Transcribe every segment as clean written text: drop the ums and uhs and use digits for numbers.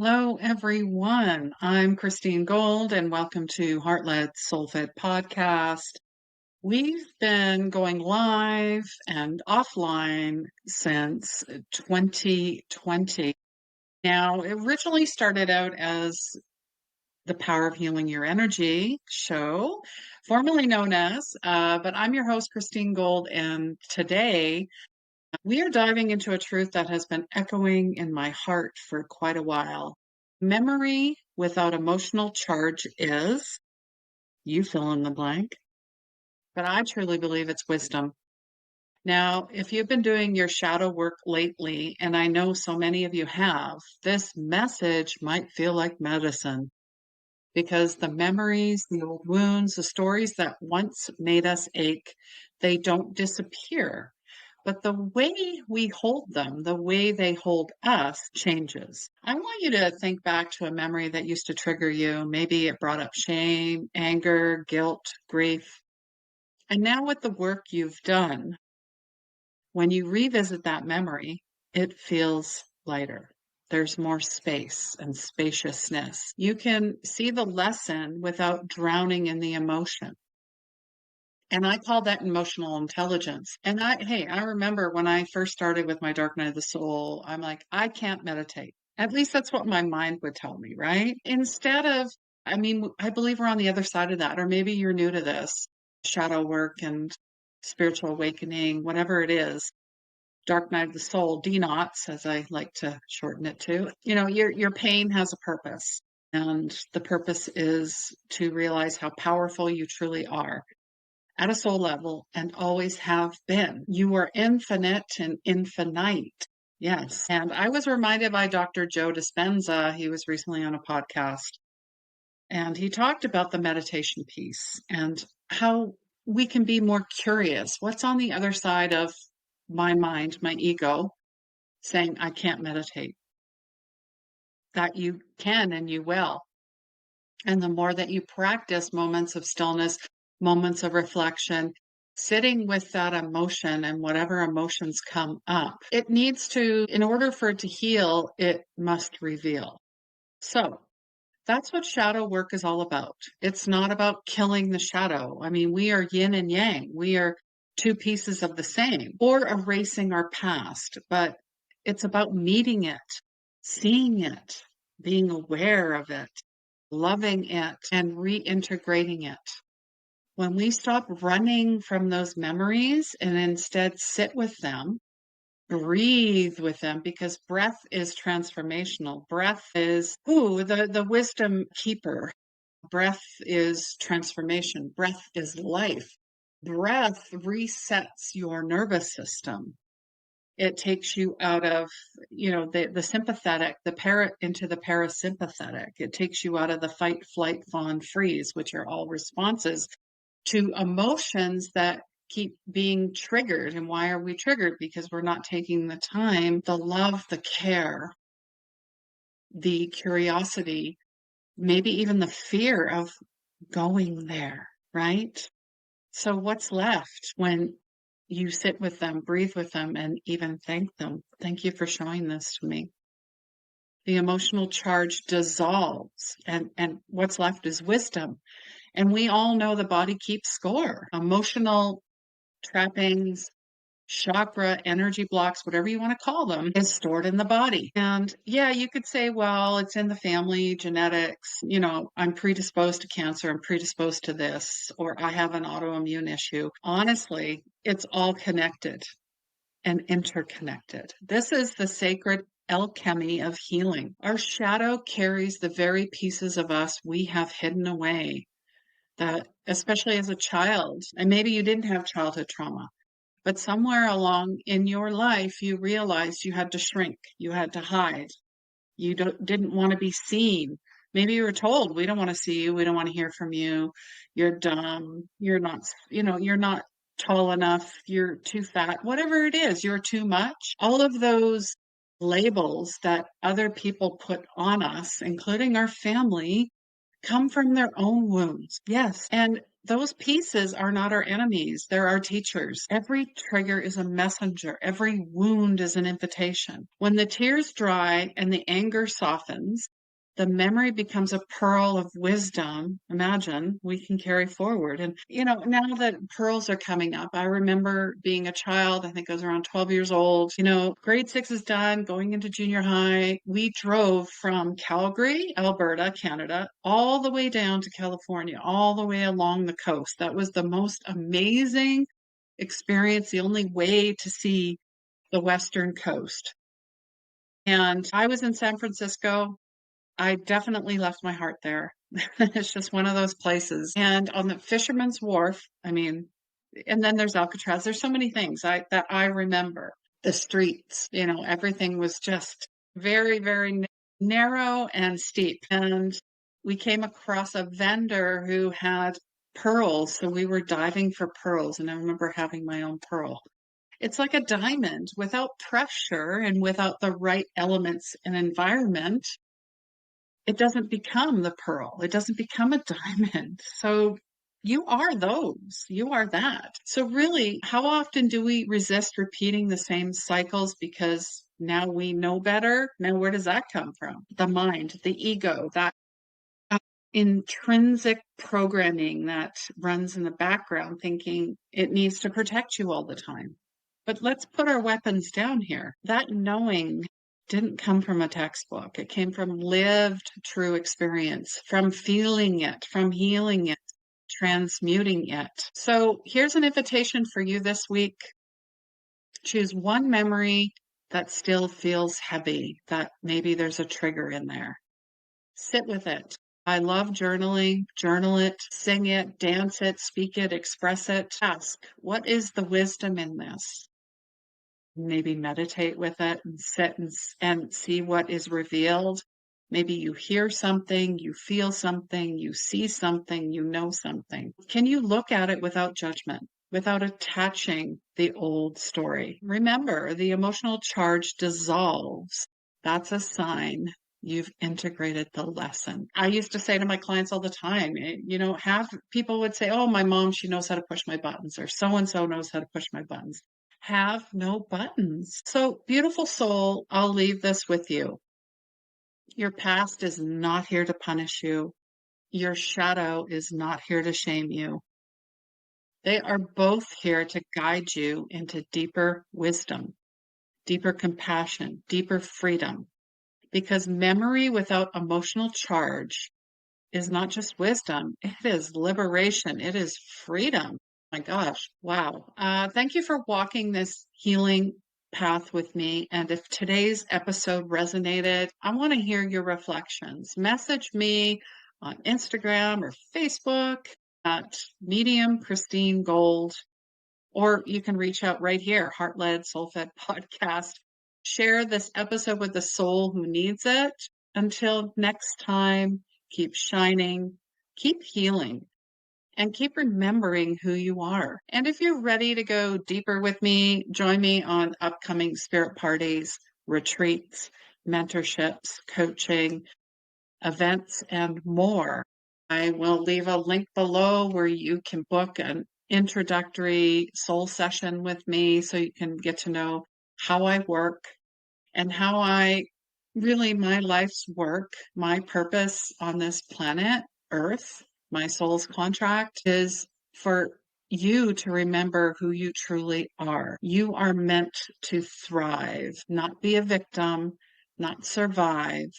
Hello, everyone. I'm Christine Gold, and welcome to Heart-Led Soul-Fed Podcast. We've been going live and offline since 2020. Now, it originally started out as the Power of Healing Your Energy show, formerly known as, but I'm your host, Christine Gold, and today we are diving into a truth that has been echoing in my heart for quite a while. Memory without emotional charge is, you fill in the blank, but I truly believe it's wisdom. Now, if you've been doing your shadow work lately, and I know so many of you have, this message might feel like medicine because the memories, the old wounds, the stories that once made us ache, they don't disappear. But the way we hold them, the way they hold us, changes. I want you to think back to a memory that used to trigger you. Maybe it brought up shame, anger, guilt, grief. And now, with the work you've done, when you revisit that memory, it feels lighter. There's more space and spaciousness. You can see the lesson without drowning in the emotion. And I call that emotional intelligence. And I remember when I first started with my dark night of the soul, I'm like, I can't meditate. At least that's what my mind would tell me, right? Instead of, I believe we're on the other side of that, or maybe you're new to this shadow work and spiritual awakening, whatever it is. Dark night of the soul, DNOTS, as I like to shorten it to. Your pain has a purpose. And the purpose is to realize how powerful you truly are at a soul level and always have been. You are infinite and infinite. Yes. And I was reminded by Dr. Joe Dispenza. He was recently on a podcast and he talked about the meditation piece and how we can be more curious. What's on the other side of my mind, my ego, saying, I can't meditate? That you can and you will. And the more that you practice moments of stillness, moments of reflection, sitting with that emotion and whatever emotions come up, it needs to, in order for it to heal, it must reveal. So that's what shadow work is all about. It's not about killing the shadow. We are yin and yang. We are two pieces of the same, or erasing our past, but it's about meeting it, seeing it, being aware of it, loving it, and reintegrating it. When we stop running from those memories and instead sit with them, breathe with them, because breath is transformational. Breath is, the wisdom keeper. Breath is transformation. Breath is life. Breath resets your nervous system. It takes you out of, the sympathetic, into the parasympathetic. It takes you out of the fight, flight, fawn, freeze, which are all responses to emotions that keep being triggered. And why are we triggered? Because we're not taking the time, the love, the care, the curiosity, maybe even the fear of going there, right? So what's left when you sit with them, breathe with them, and even thank them? Thank you for showing this to me. The emotional charge dissolves, and what's left is wisdom. And we all know the body keeps score. Emotional trappings, chakra, energy blocks, whatever you want to call them, is stored in the body. And yeah, you could say, well, it's in the family, genetics, I'm predisposed to cancer, I'm predisposed to this, or I have an autoimmune issue. Honestly, it's all connected and interconnected. This is the sacred alchemy of healing. Our shadow carries the very pieces of us we have hidden away, that especially as a child, and maybe you didn't have childhood trauma, but somewhere along in your life, you realized you had to shrink, you had to hide, you didn't want to be seen. Maybe you were told, we don't want to see you, we don't want to hear from you, you're dumb, you're not, you're not tall enough, you're too fat, whatever it is, you're too much. All of those labels that other people put on us, including our family, come from their own wounds. Yes. And those pieces are not our enemies. They're our teachers. Every trigger is a messenger. Every wound is an invitation. When the tears dry and the anger softens, the memory becomes a pearl of wisdom. Imagine we can carry forward. And, now that pearls are coming up, I remember being a child, I think I was around 12 years old, grade 6 is done, going into junior high. We drove from Calgary, Alberta, Canada, all the way down to California, all the way along the coast. That was the most amazing experience, the only way to see the Western coast. And I was in San Francisco. I definitely left my heart there. It's just one of those places. And on the Fisherman's Wharf, and then there's Alcatraz. There's so many things that I remember. The streets, everything was just very, very narrow and steep. And we came across a vendor who had pearls. So we were diving for pearls. And I remember having my own pearl. It's like a diamond without pressure and without the right elements and environment. It doesn't become the pearl. It doesn't become a diamond. So you are those. You are that. So really, how often do we resist repeating the same cycles because now we know better? Now, where does that come from? The mind, the ego, that intrinsic programming that runs in the background thinking it needs to protect you all the time. But let's put our weapons down here. That knowing didn't come from a textbook. It came from lived true experience, from feeling it, from healing it, transmuting it. So here's an invitation for you this week. Choose one memory that still feels heavy, that maybe there's a trigger in there. Sit with it. I love journaling. Journal it, sing it, dance it, speak it, express it. Ask, what is the wisdom in this? Maybe meditate with it and sit and see what is revealed. Maybe you hear something, you feel something, you see something, you know something. Can you look at it without judgment, without attaching the old story? Remember, the emotional charge dissolves. That's a sign you've integrated the lesson. I used to say to my clients all the time, have people would say, oh, my mom, she knows how to push my buttons, or so-and-so knows how to push my buttons. Have no buttons. So, beautiful soul, I'll leave this with you. Your past is not here to punish you. Your shadow is not here to shame you. They are both here to guide you into deeper wisdom, deeper compassion, deeper freedom. Because memory without emotional charge is not just wisdom, it is liberation, it is freedom. My gosh, wow. Thank you for walking this healing path with me. And if today's episode resonated, I want to hear your reflections. Message me on Instagram or Facebook at Medium Christine Gold, or you can reach out right here, Heart Led Soul Fed Podcast. Share this episode with the soul who needs it. Until next time, keep shining, keep healing, and keep remembering who you are. And if you're ready to go deeper with me, join me on upcoming spirit parties, retreats, mentorships, coaching, events, and more. I will leave a link below where you can book an introductory soul session with me so you can get to know how I work and how my life's work, my purpose on this planet, Earth, my soul's contract is for you to remember who you truly are. You are meant to thrive, not be a victim, not survive.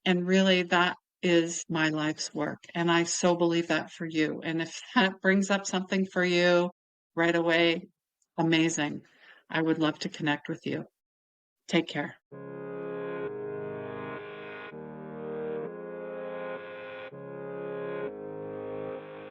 And really, that is my life's work. And I so believe that for you. And if that brings up something for you right away, amazing. I would love to connect with you. Take care.